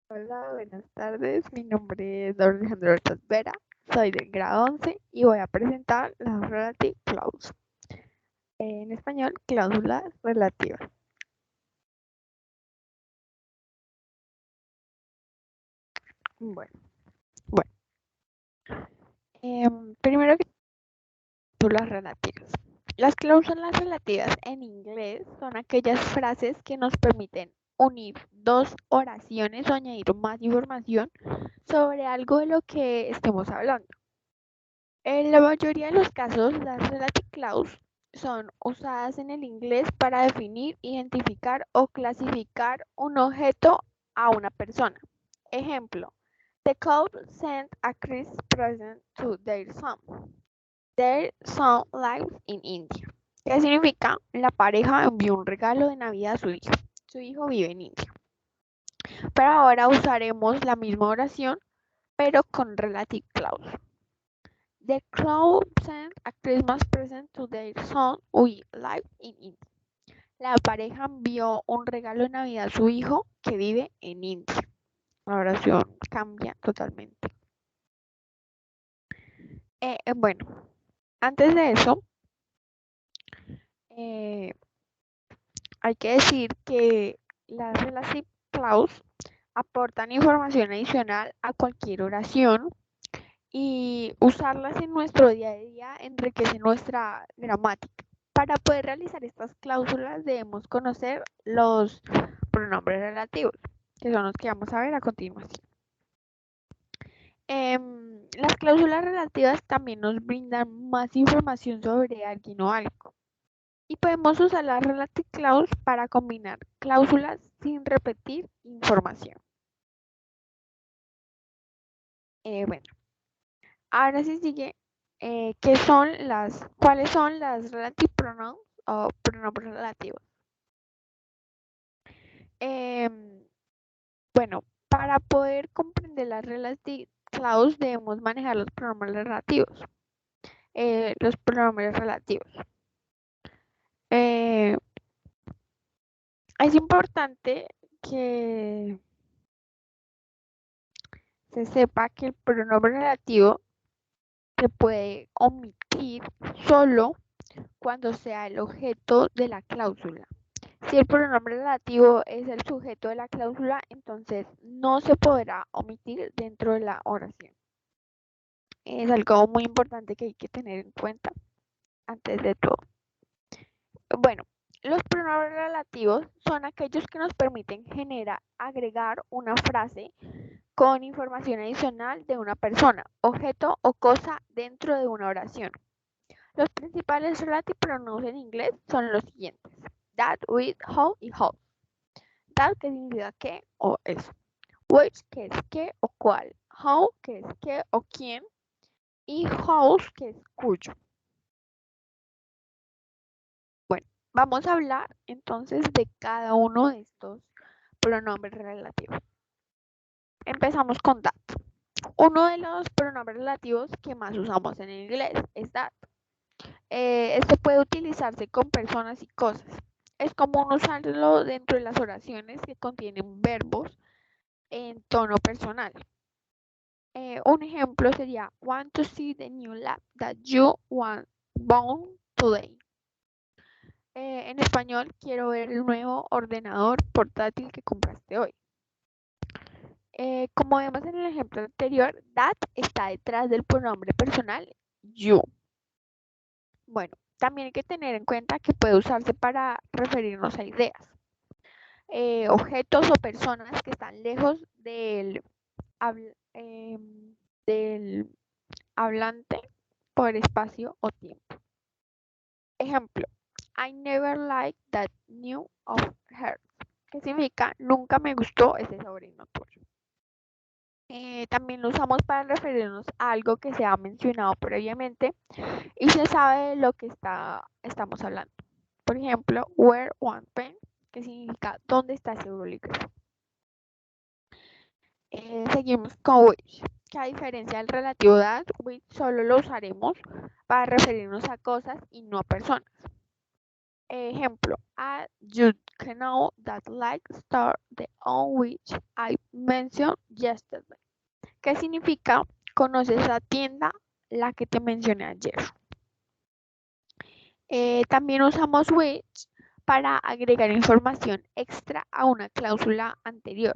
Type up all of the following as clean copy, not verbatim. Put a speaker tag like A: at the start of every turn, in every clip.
A: Hola, buenas tardes. Mi nombre es Alejandro Hortas Vera. Soy del grado 11 y voy a presentar las Relative Clause. En español, cláusulas relativas. Bueno, bueno. Primero que cláusulas relativas. Las cláusulas relativas en inglés son aquellas frases que nos permiten unir dos oraciones o añadir más información sobre algo de lo que estemos hablando. En la mayoría de los casos, las relative clause son usadas en el inglés para definir, identificar o clasificar un objeto a una persona. Ejemplo, the couple sent a Christmas present to their son. Their son lives in India. ¿Qué significa? La pareja envió un regalo de Navidad a su hijo. Su hijo vive en India. Pero ahora usaremos la misma oración, pero con relative clause. The couple sent a Christmas present to their son who lives in India. La pareja envió un regalo de Navidad a su hijo que vive en India. La oración cambia totalmente. Bueno, antes de eso, eh, hay que decir que las relative clause aportan información adicional a cualquier oración y usarlas en nuestro día a día enriquece nuestra gramática. Para poder realizar estas cláusulas debemos conocer los pronombres relativos, que son los que vamos a ver a continuación. Las cláusulas relativas también nos brindan más información sobre alguien o algo. Y podemos usar la relative clause para combinar cláusulas sin repetir información. Bueno, ahora sí sigue. ¿Cuáles son las relative pronouns o pronombres relativos? Em, bueno, para poder comprender las relative clause debemos manejar los pronombres relativos. Los pronombres relativos. Eh, es importante que se sepa que el pronombre relativo se puede omitir solo cuando sea el objeto de la cláusula. Si el pronombre relativo es el sujeto de la cláusula, entonces no se podrá omitir dentro de la oración. Es algo muy importante que hay que tener en cuenta antes de todo. Bueno, los pronombres relativos son aquellos que nos permiten agregar una frase con información adicional de una persona, objeto o cosa dentro de una oración. Los principales relative pronouns en inglés son los siguientes: that, with, how y how. That, que significa que o eso. Which, que es qué o cuál. How, que es qué o quién. Y whose, que es cuyo. Bueno, vamos a hablar entonces de cada uno de estos pronombres relativos. Empezamos con that. Uno de los pronombres relativos que más usamos en inglés es that. Este puede utilizarse con personas y cosas. Es común usarlo dentro de las oraciones que contienen verbos en tono personal. Un ejemplo sería want to see the new lab that you bought today. En español, quiero ver el nuevo ordenador portátil que compraste hoy. Como vemos en el ejemplo anterior, that está detrás del pronombre personal you. Bueno, también hay que tener en cuenta que puede usarse para referirnos a ideas, objetos o personas que están lejos del hablante por espacio o tiempo. Ejemplo, I never liked that new of her. ¿Qué significa? Nunca me gustó ese sobrino tuyo. También lo usamos para referirnos a algo que se ha mencionado previamente y se sabe de lo que estamos hablando. Por ejemplo, where one pen, que significa dónde está ese bolígrafo. Seguimos con which, que a diferencia del relativo that, which solo lo usaremos para referirnos a cosas y no a personas. Ejemplo, a you know that like store the on which I mentioned yesterday. ¿Qué significa? ¿Conoces esa tienda? La que te mencioné ayer. También usamos which para agregar información extra a una cláusula anterior.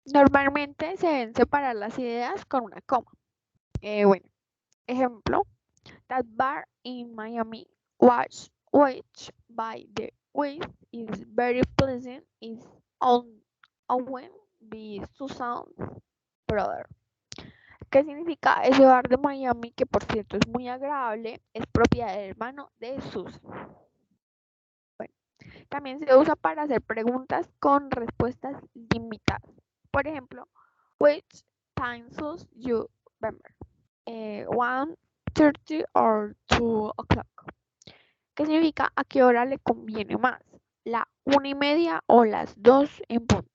A: Normalmente se deben separar las ideas con una coma. Bueno, ejemplo, that bar in Miami was which by the way is very pleasant is Owen B. Susan's brother. ¿Qué significa? Ese bar de Miami, que por cierto es muy agradable, es propiedad del hermano de Susan. Bueno, también se usa para hacer preguntas con respuestas limitadas. Por ejemplo, which time does you remember? 1:30 or 2 o'clock. ¿Qué significa? ¿A qué hora le conviene más? ¿La 1:30 o las 2 en punto?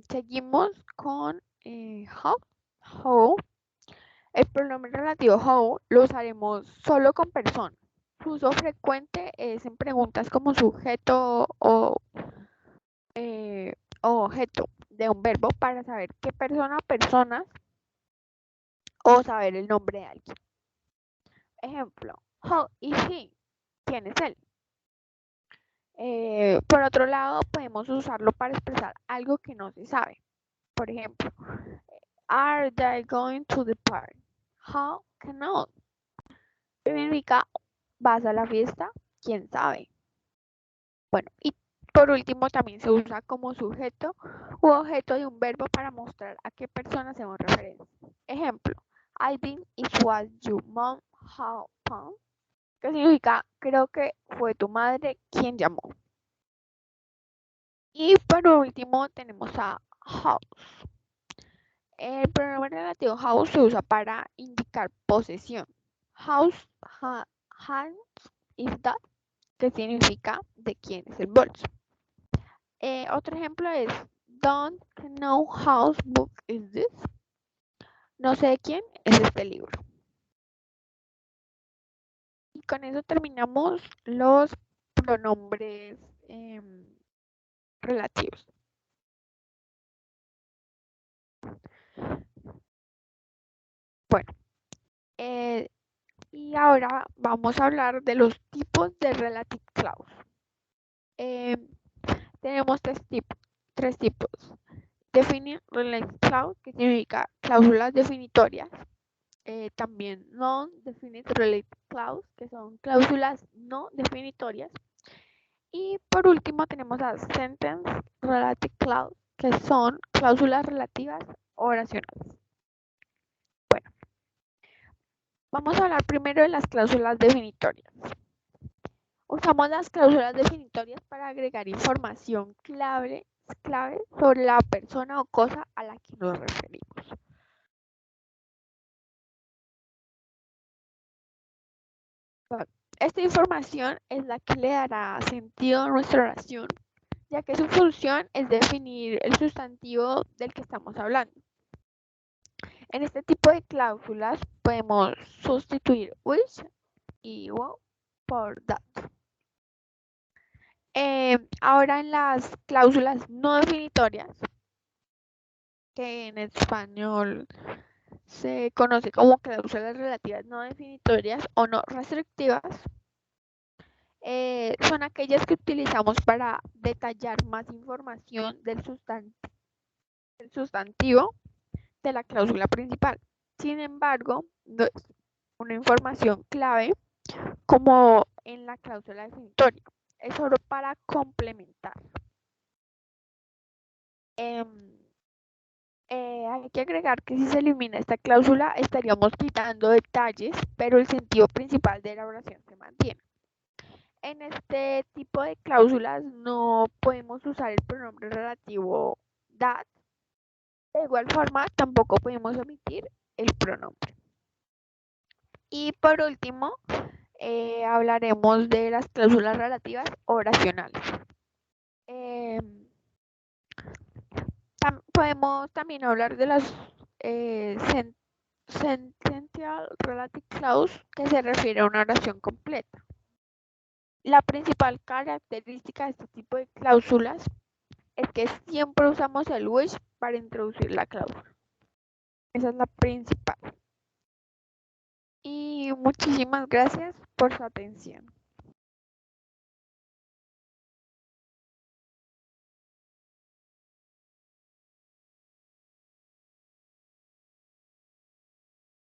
A: Seguimos con how. El pronombre relativo how lo usaremos solo con personas. Su uso frecuente es en preguntas como sujeto o objeto de un verbo para saber qué persona o personas o saber el nombre de alguien. Ejemplo, how is he? ¿Quién es él? Por otro lado, podemos usarlo para expresar algo que no se sabe. Por ejemplo, are they going to the party? How cannot? Significa, ¿vas a la fiesta? ¿Quién sabe? Bueno, y por último también se usa como sujeto u objeto de un verbo para mostrar a qué persona hacemos referencia. Ejemplo, I think it was your mom how come? ¿Qué significa? Creo que fue tu madre quien llamó. Y por último tenemos a house. El pronombre relativo house se usa para indicar posesión. House, hands is that, que significa de quién es el bolso. Otro ejemplo es don't know whose book is this. No sé de quién es este libro. Y con eso terminamos los pronombres relativos. Bueno, y ahora vamos a hablar de los tipos de relative clause. Tenemos tres tipos. Definite relative clause, que significa cláusulas definitorias. También non-definite relative clause, que son cláusulas no definitorias. Y por último tenemos a sentence relative clause, que son cláusulas relativas oracionales. Bueno, vamos a hablar primero de las cláusulas definitorias. Usamos las cláusulas definitorias para agregar información clave sobre la persona o cosa a la que nos referimos. Esta información es la que le dará sentido a nuestra oración, ya que su función es definir el sustantivo del que estamos hablando. En este tipo de cláusulas podemos sustituir which y what por that. Ahora en las cláusulas no definitorias, que en español se conoce como cláusulas relativas no definitorias o no restrictivas, son aquellas que utilizamos para detallar más información del sustantivo de la cláusula principal. Sin embargo, no es una información clave como en la cláusula definitoria. Es solo para complementar. Hay que agregar que si se elimina esta cláusula estaríamos quitando detalles, pero el sentido principal de la oración se mantiene. En este tipo de cláusulas no podemos usar el pronombre relativo that. De igual forma, tampoco podemos omitir el pronombre. Y por último, hablaremos de las cláusulas relativas oracionales. Podemos también hablar de las Sentential Relative Clause, que se refiere a una oración completa. La principal característica de este tipo de cláusulas es que siempre usamos el which para introducir la cláusula. Esa es la principal. Y muchísimas gracias por su atención.